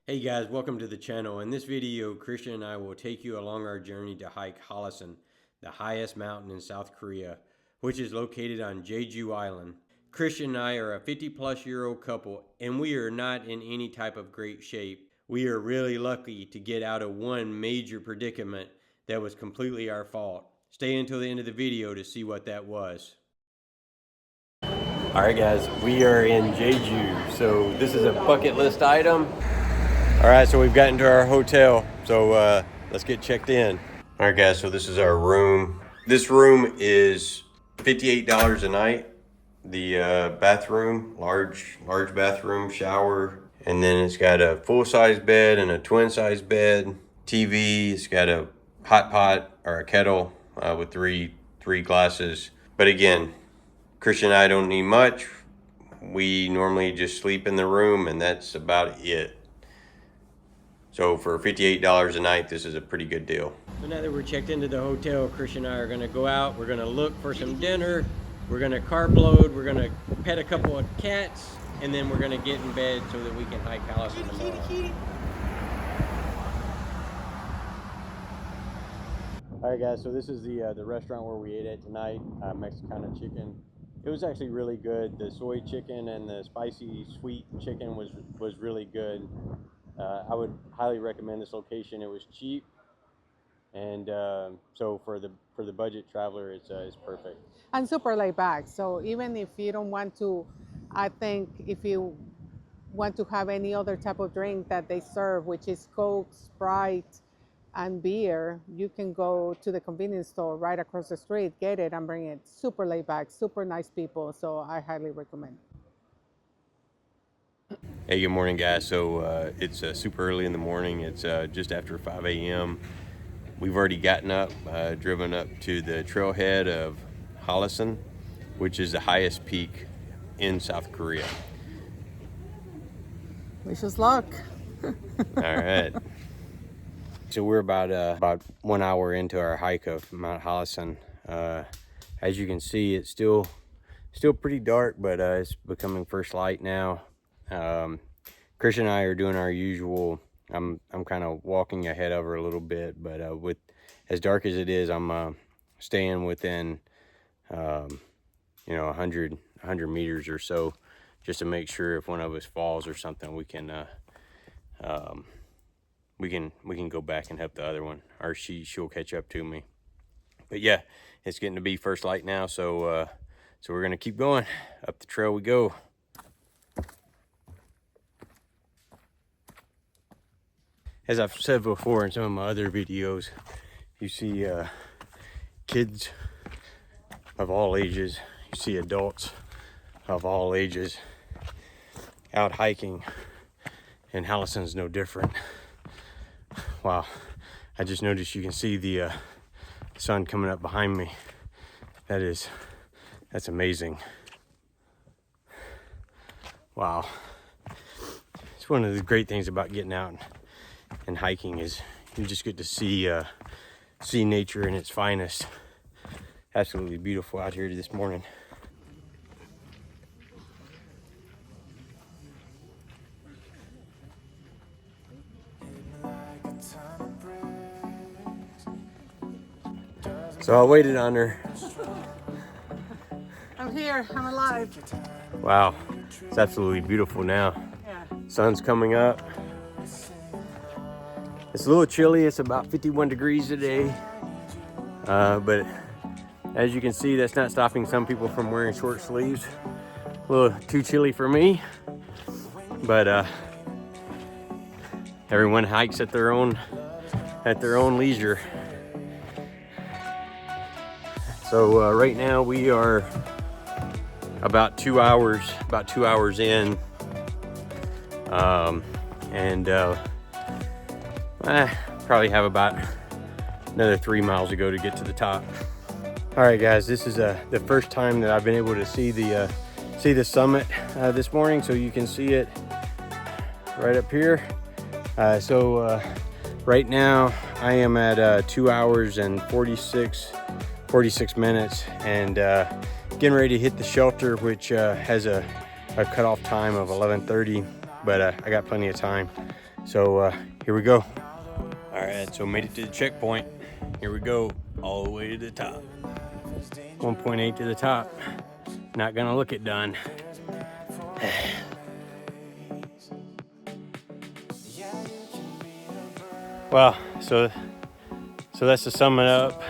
Hey guys, welcome to the channel. In this video, Christian and I will take you along our journey to hike Hallasan, the highest mountain in South Korea, which is located on Jeju Island. Christian and I are a 50-plus-year-old couple, and we are not in any type of great shape. We are really lucky to get out of one major predicament that was completely our fault. Stay until the end of the video to see what that was. Alright guys, we are in Jeju, so this is a bucket list item. All right, so we've gotten to our hotel, so let's get checked in. All right, guys, so this is our room. This room is $58 a night. The bathroom, large bathroom, shower, and then it's got a full-size bed and a twin-size bed, TV. It's got a hot pot or a kettle with three glasses. But again, Christian and I don't need much. We normally just sleep in the room, and that's about it. So for $58 a night, this is a pretty good deal. So now that we're checked into the hotel, Christian and I are gonna go out. We're gonna look for some dinner. We're gonna carb load. We're gonna pet a couple of cats, and then we're gonna get in bed so that we can hike Hallasa tomorrow. All right, guys. So this is the restaurant where we ate at tonight. Mexicana chicken. It was actually really good. The soy chicken and the spicy sweet chicken was really good. I would highly recommend this location. It was cheap, and so for the budget traveler, it's perfect. And super laid back. So even if you don't want to, I think if you want to have any other type of drink that they serve, which is Coke, Sprite, and beer, you can go to the convenience store right across the street, get it, and bring it. Super laid back, super nice people. So I highly recommend. Hey, good morning, guys. So it's super early in the morning. It's just after 5 a.m. We've already gotten up, driven up to the trailhead of Hallasan, which is the highest peak in South Korea. Wish us luck. All right. So we're about 1 hour into our hike of Mount Hallasan. As you can see, it's still pretty dark, but it's becoming first light now. Christian and I are doing our usual. I'm kind of walking ahead of her a little bit, but with as dark as it is, I'm staying within 100 meters or so, just to make sure if one of us falls or something, we can go back and help the other one, or she'll catch up to me. But yeah, it's getting to be first light now, so we're gonna keep going up the trail we go. As I've said before in some of my other videos, you see kids of all ages, you see adults of all ages out hiking, and Hallasan's no different. Wow, I just noticed you can see the sun coming up behind me. That's amazing. Wow. It's one of the great things about getting out and hiking is you just get to see nature in its finest. Absolutely beautiful out here this morning. So I waited on her. I'm here, I'm alive. Wow, it's absolutely beautiful now. Yeah. Sun's coming up. It's a little chilly. It's about 51 degrees today, but as you can see, that's not stopping some people from wearing short sleeves. A little too chilly for me, but everyone hikes at their own leisure. So right now we are about 2 hours in, and probably have about another 3 miles to go to get to the top. All right, guys, this is the first time that I've been able to see the summit this morning, so you can see it right up here. So right now I am at 2 hours and 46 minutes, and getting ready to hit the shelter, which has a cutoff time of 11:30, but I got plenty of time. So here we go. All right, so made it to the checkpoint. Here we go, all the way to the top. 1.8 to the top. Not gonna look it done. Wow, so that's the summit up.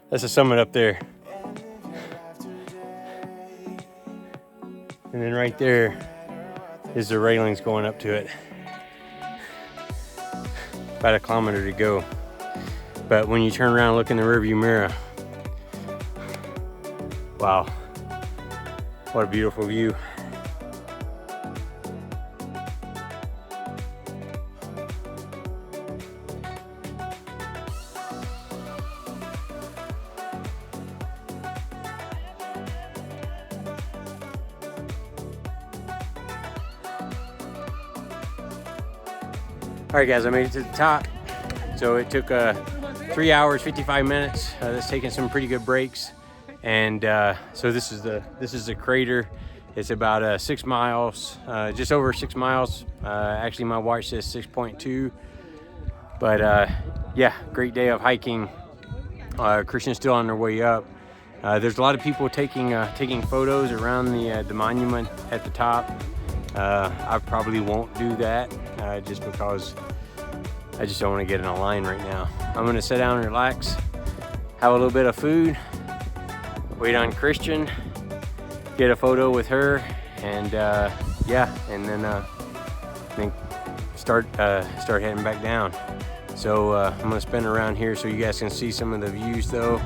That's the summit up there. And then right there is the railings going up to it. About 1 kilometer to go. But when you turn around and look in the rearview mirror, wow, what a beautiful view. All right, guys, I made it to the top. So it took 3 hours, 55 minutes. That's taking some pretty good breaks. And so this is the crater. It's about 6 miles, just over 6 miles. Actually, my watch says 6.2. But yeah, great day of hiking. Christian's still on their way up. There's a lot of people taking photos around the monument at the top. I probably won't do that just because I just don't want to get in a line right now. I'm gonna sit down and relax, have a little bit of food, wait on Christian, get a photo with her, and yeah, and then start heading back down. So I'm gonna spin around here so you guys can see some of the views though.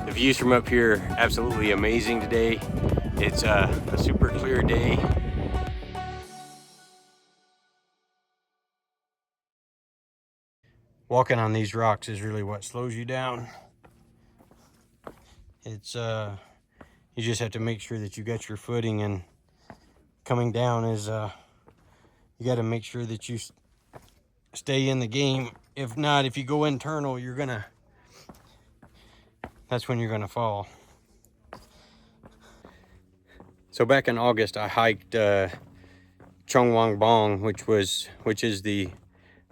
The views from up here are absolutely amazing today. It's a super clear day. Walking on these rocks is really what slows you down. It's you just have to make sure that you got your footing, and coming down is you got to make sure that you stay in the game. If not, if you go internal, that's when you're gonna fall. So back in August, I hiked Chongwangbong, which is the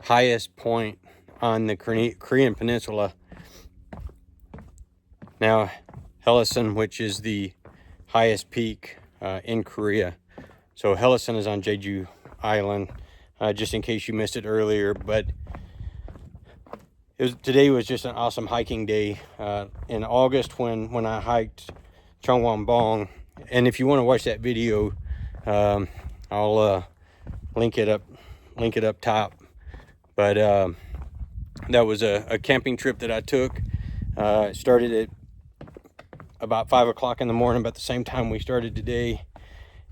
highest point on the Korean Peninsula. Now, Hallasan, which is the highest peak in Korea. So Hallasan is on Jeju Island, just in case you missed it earlier. But today was just an awesome hiking day. In August, when I hiked Chongwangbong, and if you want to watch that video, I'll link it up top. But that was a camping trip that I took. It started at about 5 o'clock in the morning, about the same time we started today,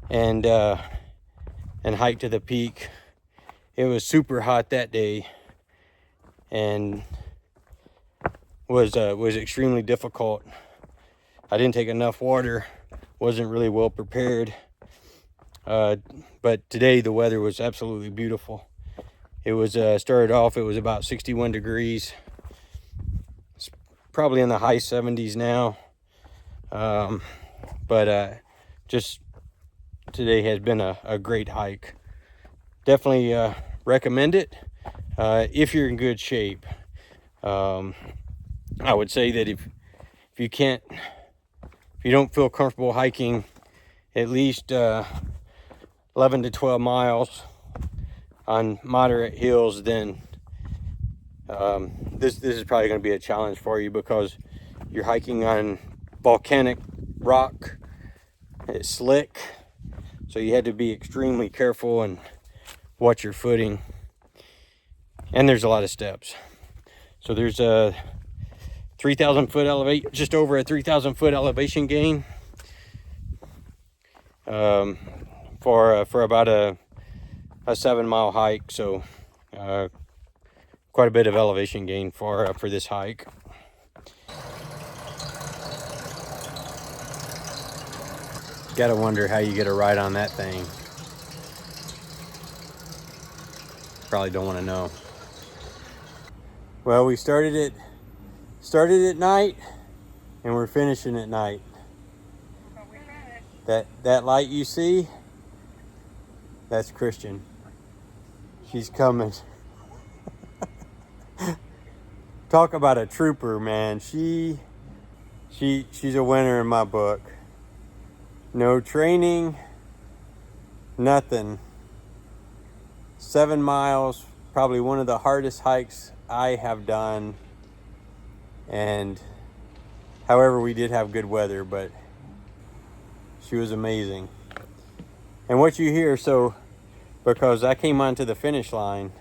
and hiked to the peak. It was super hot that day, and was extremely difficult. I didn't take enough water, wasn't really well prepared. But today the weather was absolutely beautiful. It was started off, it was about 61 degrees. It's probably in the high 70s now. But just today has been a great hike. Definitely recommend it if you're in good shape. I would say that if you don't feel comfortable hiking at least 11 to 12 miles on moderate hills, then this is probably going to be a challenge for you, because you're hiking on volcanic rock. It's slick, so you had to be extremely careful and watch your footing. And there's a lot of steps. So there's a 3,000 foot elevation, just over a 3,000 foot elevation gain for about a 7 mile hike. So quite a bit of elevation gain for this hike. Gotta wonder how you get a ride on that thing. Probably don't want to know. Well, we started at night, and we're finishing at night. That light you see, That's Christian. She's coming. Talk about a trooper, man. She's a winner in my book. No training, nothing. 7 miles, probably one of the hardest hikes I have done. And however, we did have good weather, but she was amazing. And what you hear, so because I came onto the finish line,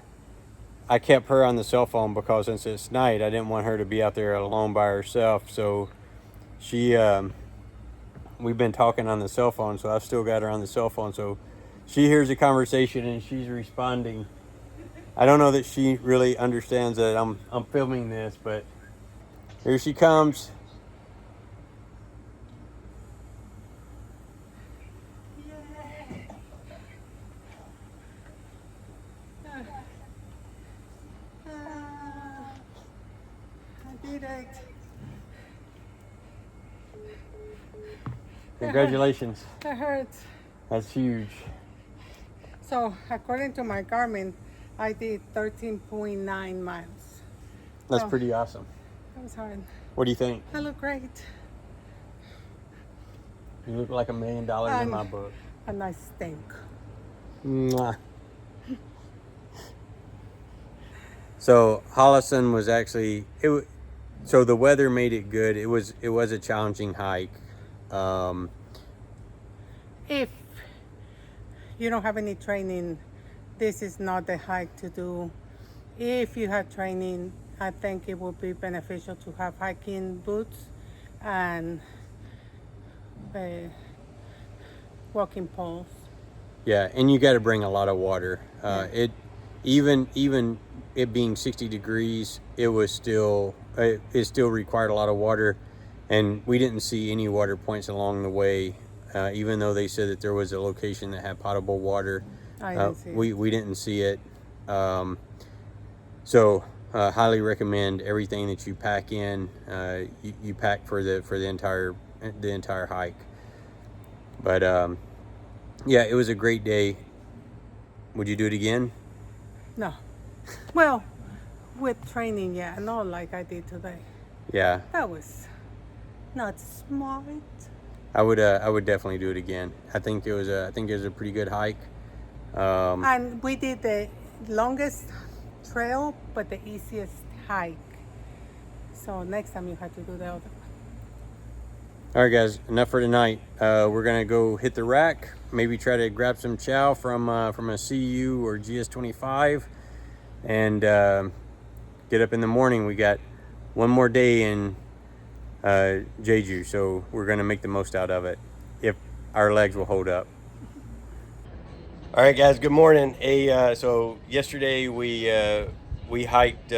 I kept her on the cell phone because since it's night, I didn't want her to be out there alone by herself. So she, we've been talking on the cell phone, so I've still got her on the cell phone. So she hears the conversation and she's responding. I don't know that she really understands that I'm filming this, but here she comes. I did it. Congratulations. That hurts. That's huge. So according to my Garmin, I did 13.9 miles. That's pretty awesome. That was hard. What do you think? I look great. You look like $1 million in my book. A nice stink. Mwah. So Hallasan was actually so the weather made it good. It was a challenging hike. If you don't have any training, this is not the hike to do. If you have training, I think it would be beneficial to have hiking boots and walking poles. Yeah, and you got to bring a lot of water. Even it being 60 degrees, it still required a lot of water, and we didn't see any water points along the way. Even though they said that there was a location that had potable water, we didn't see it. So highly recommend everything that you pack in. You pack for the entire hike. But yeah, it was a great day. Would you do it again? No. Well, with training, yeah, not like I did today. Yeah. That was not smart. I would definitely do it again. I think it was a pretty good hike. And we did the longest trail, but the easiest hike. So next time you have to do the other one. All right, guys, enough for tonight. We're gonna go hit the rack. Maybe try to grab some chow from a CU or GS25, and get up in the morning. We got one more day in Jeju, so we're gonna make the most out of it if our legs will hold up. All right, guys, good morning. So yesterday we hiked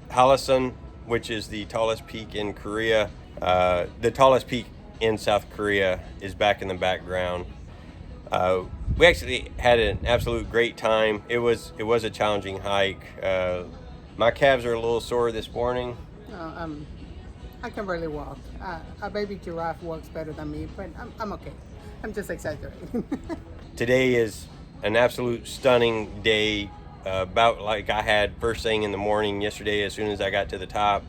Hallasan, which is the tallest peak in Korea. The tallest peak in South Korea is back in the background. We actually had an absolute great time. It was a challenging hike. My calves are a little sore this morning. I can barely walk. A baby giraffe walks better than me, but I'm okay. I'm just exaggerating. Today is an absolute stunning day, about like I had first thing in the morning yesterday. As soon as I got to the top,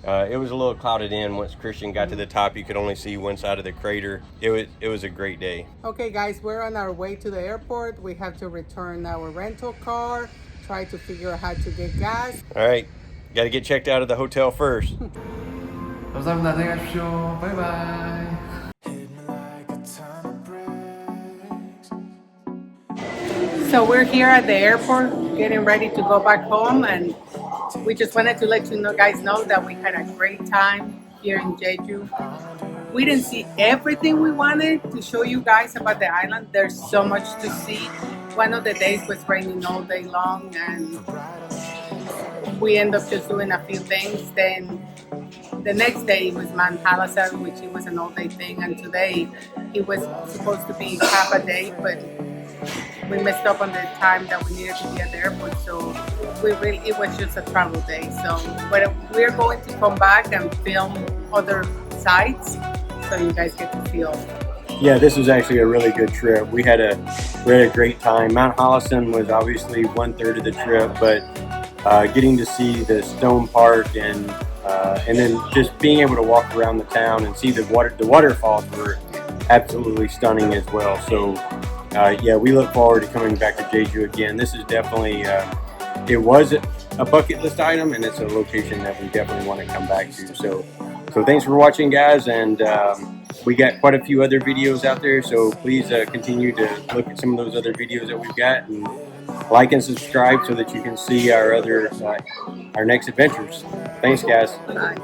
it was a little clouded in. Once Christian got to the top, you could only see one side of the crater. It was a great day. Okay, guys, we're on our way to the airport. We have to return our rental car, try to figure out how to get gas. All right, got to get checked out of the hotel first. 감사합니다. 안녕히 가십시오. 바이바이. So we're here at the airport getting ready to go back home, and we just wanted to let you guys know that we had a great time here in Jeju. We didn't see everything we wanted to show you guys about the island. There's so much to see. One of the days was raining all day long, and we ended up just doing a few things. Then the next day was Mount Hallasa, which it was an all-day thing, and today it was supposed to be half a day, but we messed up on the time that we needed to be at the airport, so it was just a travel day. So, but we're going to come back and film other sites, so you guys get to feel yeah, this was actually a really good trip. We had a great time. Mount Hallasan was obviously 1/3 of the trip, but getting to see the stone park and then just being able to walk around the town and see the waterfalls were absolutely stunning as well. So yeah, we look forward to coming back to Jeju again. This is definitely it was a bucket list item, and it's a location that we definitely want to come back to. So thanks for watching, guys, and we got quite a few other videos out there, so please continue to look at some of those other videos that we've got, and like and subscribe so that you can see our other our next adventures. Thanks, guys. Bye.